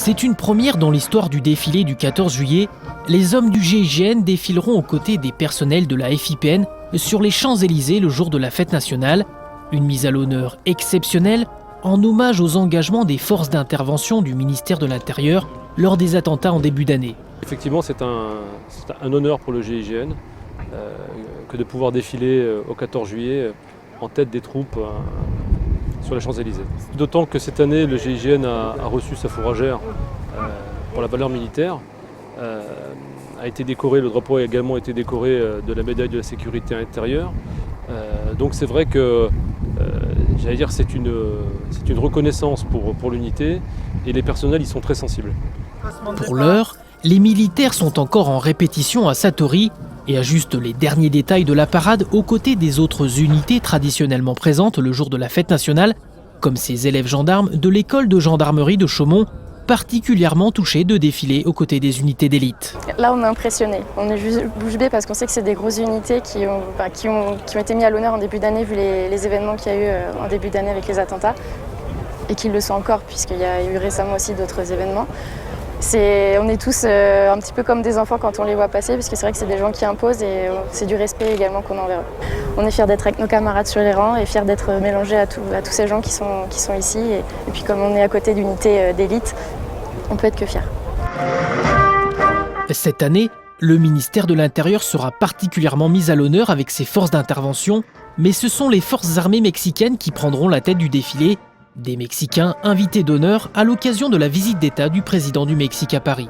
C'est une première dans l'histoire du défilé du 14 juillet. Les hommes du GIGN défileront aux côtés des personnels de la FIPN sur les Champs-Élysées le jour de la fête nationale. Une mise à l'honneur exceptionnelle en hommage aux engagements des forces d'intervention du ministère de l'Intérieur lors des attentats en début d'année. Effectivement, c'est un honneur pour le GIGN que de pouvoir défiler au 14 juillet en tête des troupes sur les Champs-Élysées. D'autant que cette année, le GIGN a reçu sa fourragère pour la valeur militaire, a été décoré, le drapeau a également été décoré de la médaille de la sécurité intérieure. Donc c'est vrai que j'allais dire c'est une reconnaissance pour l'unité et les personnels y sont très sensibles. Pour l'heure, les militaires sont encore en répétition à Satory et ajustent les derniers détails de la parade aux côtés des autres unités traditionnellement présentes le jour de la fête nationale, comme ces élèves gendarmes de l'école de gendarmerie de Chaumont, particulièrement touchés de défiler aux côtés des unités d'élite. Là, on est impressionné. On est juste bouche bée parce qu'on sait que c'est des grosses unités qui ont été mis à l'honneur en début d'année vu les événements qu'il y a eu en début d'année avec les attentats et qu'ils le sont encore puisqu'il y a eu récemment aussi d'autres événements. On est tous un petit peu comme des enfants quand on les voit passer parce que c'est vrai que c'est des gens qui imposent et c'est du respect également qu'on a envers eux. On est fiers d'être avec nos camarades sur les rangs et fiers d'être mélangés à tous ces gens qui sont ici et puis comme on est à côté d'unités d'élite, on peut être que fiers. Cette année, le ministère de l'Intérieur sera particulièrement mis à l'honneur avec ses forces d'intervention, mais ce sont les forces armées mexicaines qui prendront la tête du défilé. Des Mexicains invités d'honneur à l'occasion de la visite d'État du président du Mexique à Paris.